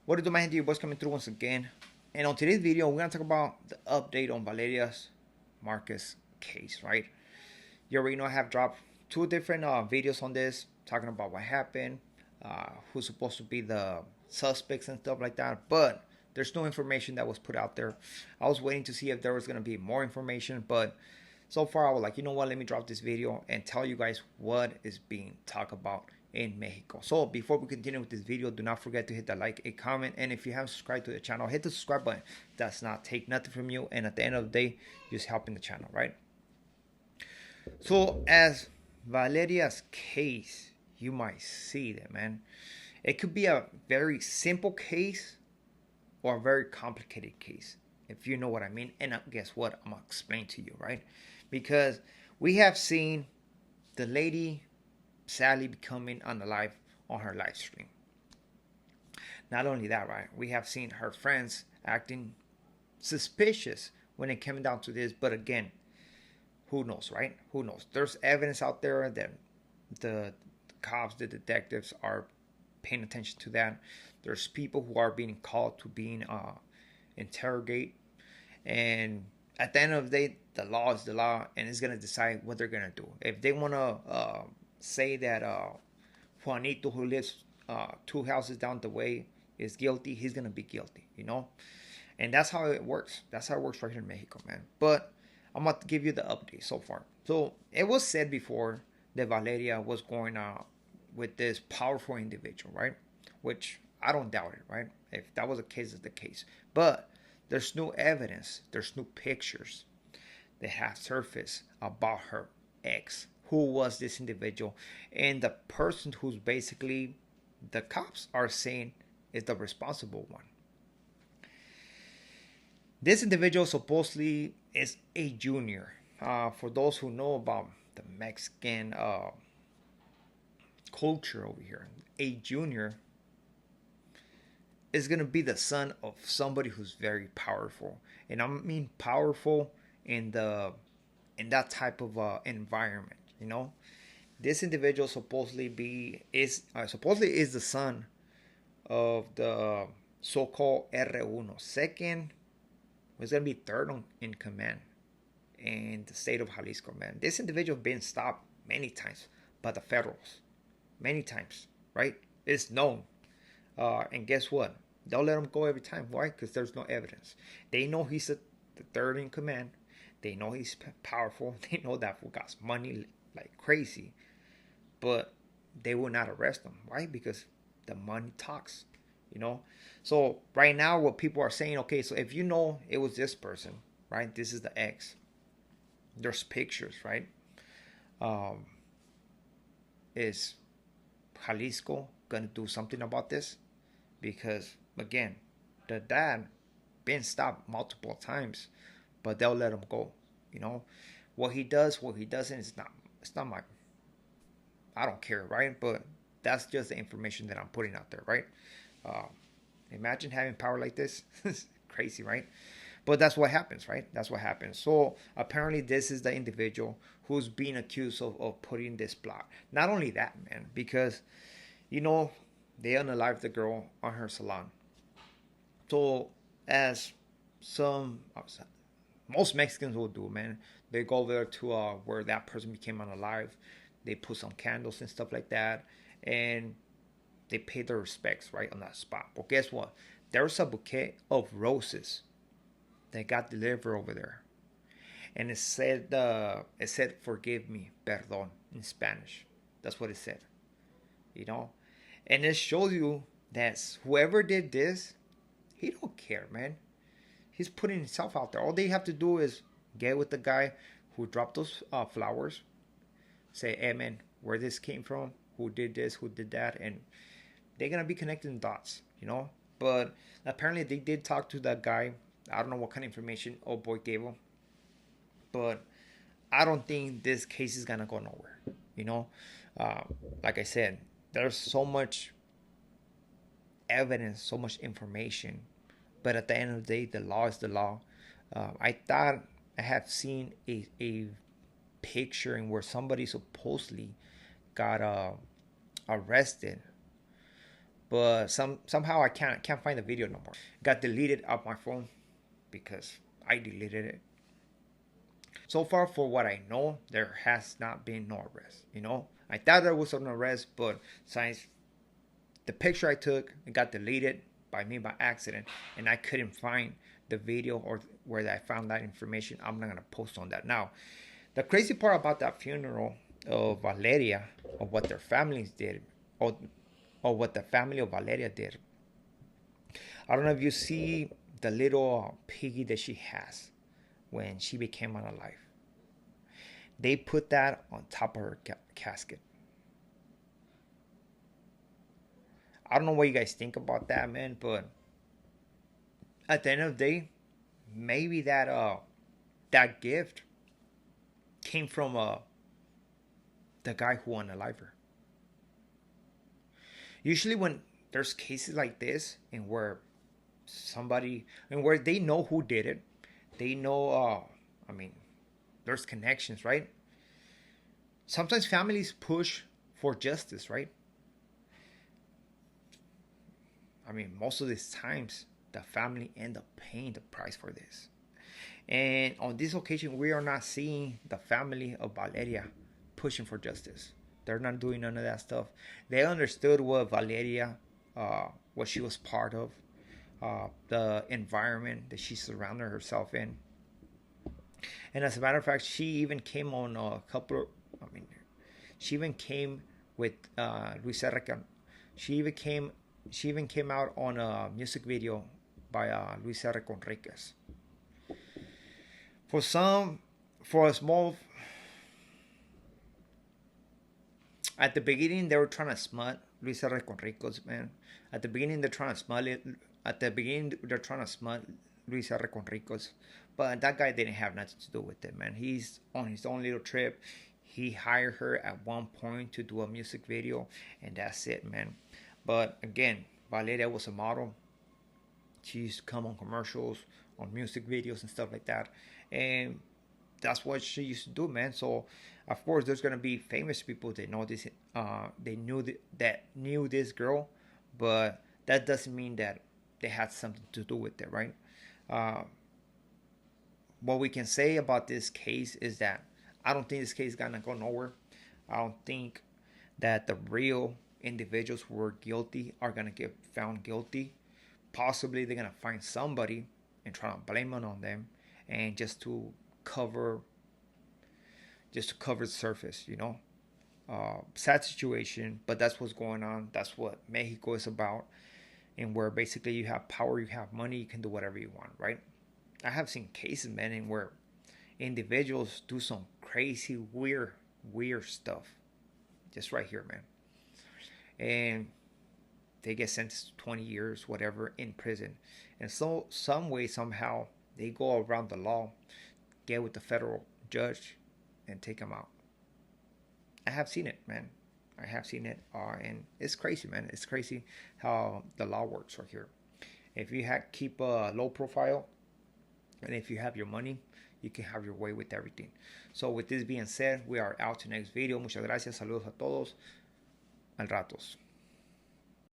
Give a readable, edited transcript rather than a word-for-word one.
What is the man? Your boys coming through once again. And on today's video, we're gonna talk about the update on Valeria's Marquez case, right? You already know I have dropped two different videos on this, talking about what happened, who's supposed to be the suspects and stuff like that. But there's no information that was put out there. I was waiting to see if there was gonna be more information, but so far I was like, you know what? Let me drop this video and tell you guys what is being talked about in Mexico. So before we continue with this video, do not forget to hit that like, a comment, and if you haven't subscribed to the channel, hit the subscribe button. Does not take nothing from you, and at the end of the day, just helping the channel, right? So as Valeria's case, you might see that, man, it could be a very simple case or a very complicated case, if you know what I mean. And guess what? I'm gonna explain to you, right? Because we have seen the lady sadly becoming unalive on her live stream. Not only that, right? We have seen her friends acting suspicious when it came down to this. But again, who knows, right? Who knows? There's evidence out there that the cops, the detectives are paying attention to that. There's people who are being called to being interrogated. And at the end of the day, the law is the law, and it's gonna decide what they're gonna do. If they wanna say that Juanito, who lives two houses down the way, is guilty, he's gonna be guilty, you know. And that's how it works. That's how it works right here in Mexico, man. But I'm about to give you the update so far. So it was said before that Valeria was going with this powerful individual, right? Which I don't doubt it, right? If that was the case, it's the case. But there's no evidence, there's no pictures that have surfaced about her ex, who was this individual, and the person who's basically the cops are saying is the responsible one. This individual supposedly is a junior. For those who know about the Mexican culture over here, a junior is going to be the son of somebody who's very powerful. And I mean powerful in that type of environment, you know. This individual supposedly is the son of the so-called R1, second, was gonna be third in command in the state of Jalisco, man. This individual been stopped many times by the federals, many times, right? It's known. And guess what? They'll let him go every time. Why? Because there's no evidence. They know he's the third in command. They know he's powerful. They know that fool got money like crazy. But they will not arrest him. Why? Because the money talks, you know. So right now what people are saying, okay, so if you know it was this person, right? This is the ex. There's pictures, right? Is Jalisco gonna do something about this? Because again, the dad been stopped multiple times, but they'll let him go. You know, what he does, what he doesn't, it's not my, I don't care, right? But that's just the information that I'm putting out there, right? Imagine having power like this. It's crazy, right? But that's what happens, right? That's what happens. So apparently this is the individual who's being accused of putting this plot. Not only that, man, because, you know, they unalived the girl on her salon. So as most Mexicans will do, man, they go over there to where that person became unalive. They put some candles and stuff like that, and they pay their respects right on that spot. But guess what? There's a bouquet of roses that got delivered over there, and it said "Forgive me, perdón" in Spanish. That's what it said. You know, and it shows you that whoever did this, he don't care, man. He's putting himself out there. All they have to do is get with the guy who dropped those flowers, say, hey man, where this came from, who did this, who did that, and they're gonna be connecting dots, you know. But apparently they did talk to that guy. I don't know what kind of information old boy gave him, but I don't think this case is gonna go nowhere, you know. Like I said, there's so much evidence, so much information, but at the end of the day, the law is the law. I thought I had seen a picture in where somebody supposedly got arrested but somehow I can't find the video no more. Got deleted off my phone because I deleted it. So far, for what I know, there has not been no arrest. I thought there was an arrest, but since the picture I took, it got deleted by me by accident, and I couldn't find the video or where I found that information. I'm not gonna post on that now. The crazy part about that funeral of Valeria, or what their families did, or what the family of Valeria did. I don't know if you see the little piggy that she has when she became unalive. They put that on top of her casket. I don't know what you guys think about that, man, but at the end of the day, maybe that gift came from the guy who unalived her. Usually, when there's cases like this, and where they know who did it, they know. I mean, there's connections, right? Sometimes families push for justice, right? I mean, most of these times, the family end up paying the price for this. And on this occasion, we are not seeing the family of Valeria pushing for justice. They're not doing none of that stuff. They understood what Valeria, what she was part of, the environment that she surrounded herself in. And as a matter of fact, she even came on a couple of, she even came with Luisa Recan. She even came out on a music video by Luisa Reconriquez. For a small, at the beginning they were trying to smut Luisa Reconriquez, man. At the beginning they're trying to smut it. At the beginning they're trying to smut Luisa Reconriquez, but that guy didn't have nothing to do with it, man. He's on his own little trip. He hired her at one point to do a music video, and that's it, man. But again, Valeria was a model. She used to come on commercials, on music videos and stuff like that, and that's what she used to do, man. So of course there's gonna be famous people that know this. They knew this girl, but that doesn't mean that they had something to do with it, right? What we can say about this case is that I don't think this case is gonna go nowhere. I don't think that the real individuals who were guilty are gonna get found guilty. Possibly they're gonna find somebody and try to blame it on them, and just to cover the surface, sad situation, but that's what's going on. That's what Mexico is about, and where basically you have power, you have money, you can do whatever you want, right? I have seen cases, man, in where individuals do some crazy, weird stuff, just right here, man, and they get sentenced to 20 years, whatever, in prison, and so some way, somehow, they go around the law, get with the federal judge, and take them out. I have seen it, man. I have seen it, and it's crazy, man. It's crazy how the law works right here. If you keep a low profile, and if you have your money, you can have your way with everything. So with this being said, we are out to next video. Muchas gracias. Saludos a todos. Al ratos.